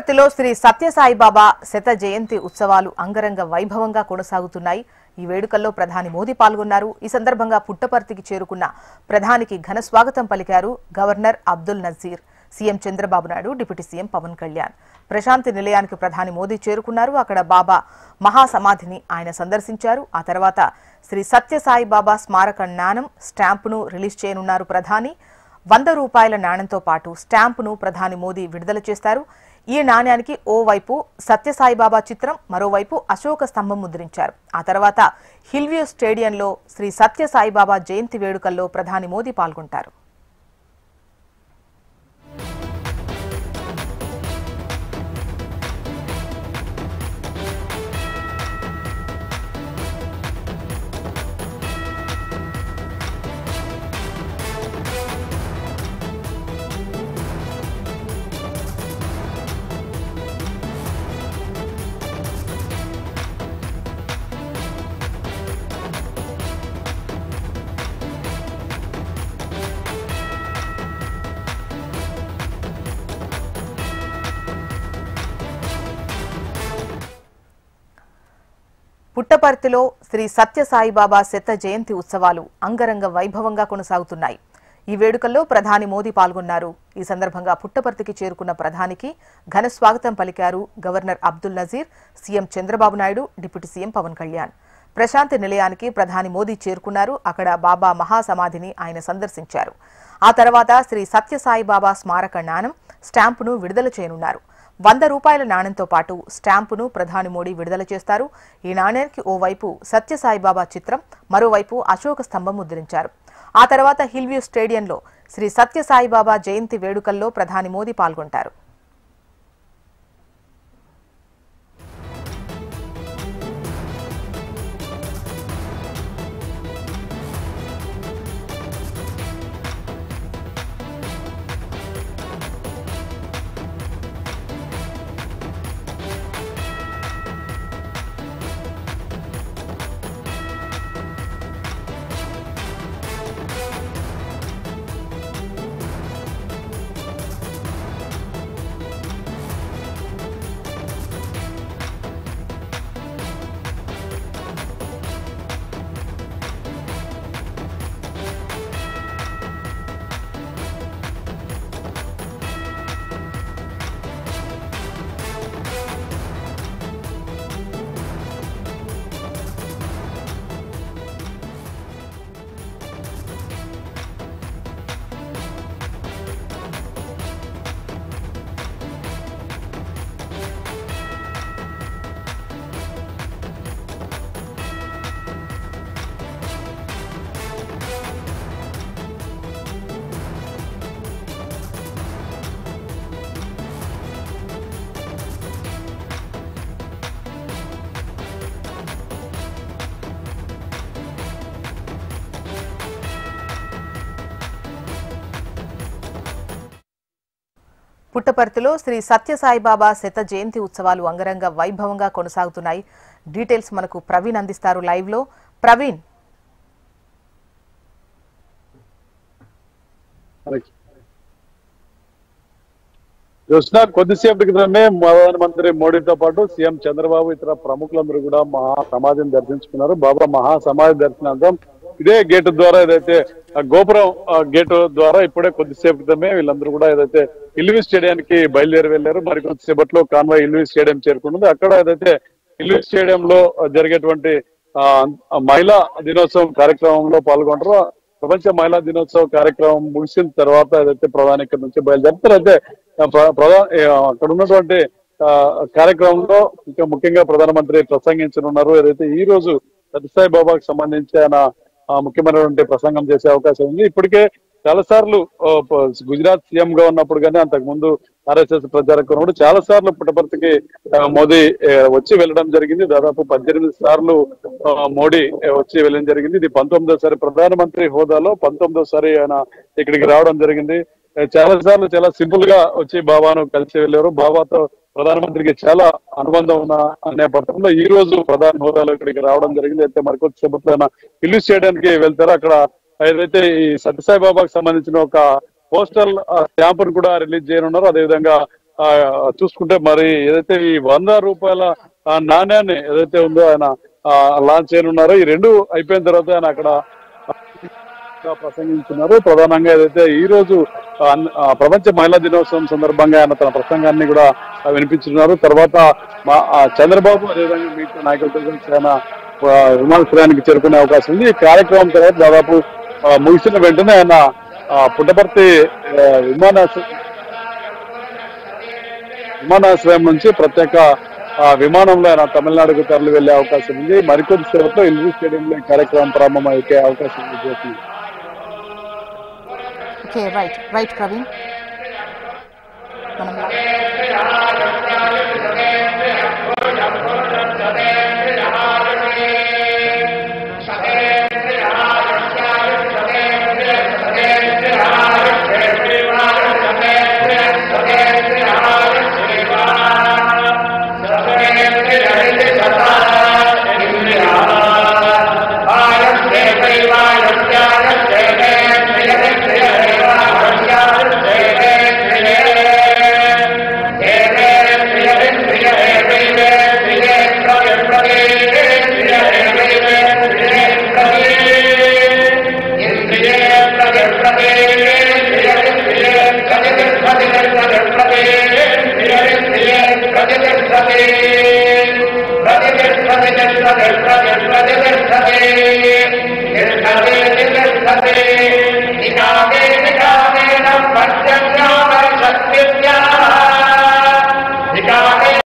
పుట్టపర్తిలో శ్రీ సత్యసాయిబాబా శత జయంతి ఉత్సవాలు అంగరంగ వైభవంగా కొనసాగుతున్నాయి. ఈ వేడుకల్లో ప్రధాని మోదీ పాల్గొన్నారు. ఈ సందర్భంగా పుట్టపర్తికి చేరుకున్న ప్రధానికి ఘన స్వాగతం పలికారు governor Abdul Nazeer, CM Chandrababu Naidu, deputy CM Pawan Kalyan. Prasanthi నిలయానికి ప్రధాని మోదీ చేరుకున్నారు. అక్కడ బాబా మహాసమాధిని ఆయన సందర్శించారు. ఆ తర్వాత శ్రీ సత్యసాయిబాబా స్మారక నాణం స్టాంపును రిలీజ్ చేయనున్నారు ప్రధాని. 100 రూపాయల నాణ్యంతో పాటు స్టాంపును ప్రధాని మోదీ విడుదల చేస్తారు. ఈ నాణ్యానికి ఓవైపు సత్యసాయిబాబా చిత్రం, మరోవైపు అశోక స్తంభం ముద్రించారు. ఆ తర్వాత హిల్వ్యూ స్టేడియంలో శ్రీ సత్యసాయిబాబా జయంతి వేడుకల్లో ప్రధాని మోదీ పాల్గొంటారు. పుట్టపర్తిలో శ్రీ సత్యసాయిబాబా శత జయంతి ఉత్సవాలు అంగరంగ వైభవంగా కొనసాగుతున్నాయి. ఈ వేడుకల్లో ప్రధాని మోదీ పాల్గొన్నారు. ఈ సందర్భంగా పుట్టపర్తికి చేరుకున్న ప్రధానికి ఘన స్వాగతం పలికారు governor Abdul Nazeer, CM Chandrababu Naidu, deputy CM Pawan Kalyan. Prasanthi నిలయానికి ప్రధాని మోదీ చేరుకున్నారు. అక్కడ బాబా మహాసమాధిని ఆయన సందర్శించారు. ఆ తర్వాత శ్రీ సత్యసాయిబాబా స్మారక నాణం స్టాంపును విడుదల చేయనున్నారు. 100 రూపాయల నాణ్యంతో పాటు స్టాంపును ప్రధాని మోడీ విడుదల చేస్తారు. ఈ నాణ్యానికి ఓవైపు సత్యసాయిబాబా చిత్రం, మరోవైపు అశోక స్తంభం ముద్రించారు. ఆ తర్వాత హిల్వ్యూ స్టేడియంలో శ్రీ సత్యసాయిబాబా జయంతి వేడుకల్లో ప్రధాని మోదీ పాల్గొంటారు. పుట్టపర్తిలో శ్రీ సత్యసాయిబాబా శత జయంతి ఉత్సవాలు అంగరంగ వైభవంగా కొనసాగుతున్నాయి. డీటెయిల్స్ మనకు ప్రవీణ్ అందిస్తారు లైవ్ లో. ప్రవీణ్, చూసినా కొద్దిసేపటి క్రితమే ప్రధానమంత్రి మోడీతో పాటు సీఎం చంద్రబాబు ఇతర ప్రముఖులందరూ కూడా మహా సమాధిని దర్శించుకున్నారు. బాబా మహా సమాధి దర్శనార్థం ఇదే గేటు ద్వారా, ఏదైతే గోపురం గేటు ద్వారా ఇప్పుడే కొద్దిసేపు క్రితమే వీళ్ళందరూ కూడా ఏదైతే హిల్వ్యూ స్టేడియానికి బయలుదేరి వెళ్లారు. మరి కొద్దిసేపట్లో కాన్వాయ్ హిల్వ్యూ స్టేడియం చేరుకున్నది. అక్కడ ఏదైతే హిల్వ్యూ స్టేడియంలో జరిగేటువంటి మహిళా దినోత్సవం కార్యక్రమంలో పాల్గొంటారో, ప్రపంచ మహిళా దినోత్సవ కార్యక్రమం ముగిసిన తర్వాత ఏదైతే ప్రధాని ఇక్కడ నుంచి బయలుదేరుతారు, అయితే అక్కడ ఉన్నటువంటి కార్యక్రమంలో ఇంకా ముఖ్యంగా ప్రధానమంత్రి ప్రసంగించనున్నారు. ఏదైతే ఈ రోజు సత్యసాయి బాబాకు సంబంధించి ఆయన ముఖ్యమైనటువంటి ప్రసంగం చేసే అవకాశం ఉంది. ఇప్పటికే చాలా సార్లు గుజరాత్ సీఎం గా ఉన్నప్పుడు కానీ, అంతకు ముందు ఆర్ఎస్ఎస్ ప్రచారకుడు ఉన్నప్పుడు చాలా సార్లు పుట్టపర్తికి మోదీ వచ్చి వెళ్ళడం జరిగింది. దాదాపు 18 సార్లు మోడీ వచ్చి వెళ్ళడం జరిగింది. ఇది 19వ ప్రధానమంత్రి హోదాలో 19వ ఆయన ఇక్కడికి రావడం జరిగింది. చాలా సార్లు చాలా సింపుల్ గా వచ్చి బాబాను కలిసి వెళ్ళారు. బాబాతో ప్రధానమంత్రికి చాలా అనుబంధం ఉన్న నేపథ్యంలో ఈ రోజు ప్రధాన హోదాలో ఇక్కడికి రావడం జరిగింది. అయితే మరికొద్ది సేపట్లో హిల్వ్యూ స్టేడియానికి వెళ్తారు. అక్కడ ఏదైతే ఈ సత్యసాయి బాబాకు సంబంధించిన ఒక పోస్టల్ స్టాంపును కూడా రిలీజ్ చేయనున్నారు. అదేవిధంగా చూసుకుంటే మరి ఏదైతే ఈ 100 రూపాయల నాణ్యాన్ని ఏదైతే ఉందో ఆయన లాంచ్ చేయనున్నారో, ఈ రెండు అయిపోయిన తర్వాత ఆయన అక్కడ ప్రసంగించున్నారు. ప్రధానంగా ఏదైతే ఈ రోజు ప్రపంచ మహిళా దినోత్సవం సందర్భంగా ఆయన తన ప్రసంగాన్ని కూడా వినిపించున్నారు. తర్వాత చంద్రబాబు అదేవిధంగా మిగతా నాయకులతో కలిసి ఆయన విమానాశ్రయానికి చేరుకునే అవకాశం ఉంది. ఈ కార్యక్రమం తర్వాత దాదాపు ముగిసిన వెంటనే ఆయన పుట్టపర్తి విమానాశ్రయం నుంచి ప్రత్యేక విమానంలో ఆయన తమిళనాడుకు తరలి వెళ్లే అవకాశం ఉంది. మరికొద్ది సేపట్లో ఎల్బీ స్టేడియంలో ఈ కార్యక్రమం ప్రారంభమయ్యే అవకాశం ఉంది. Okay, right Praveen. Nikamena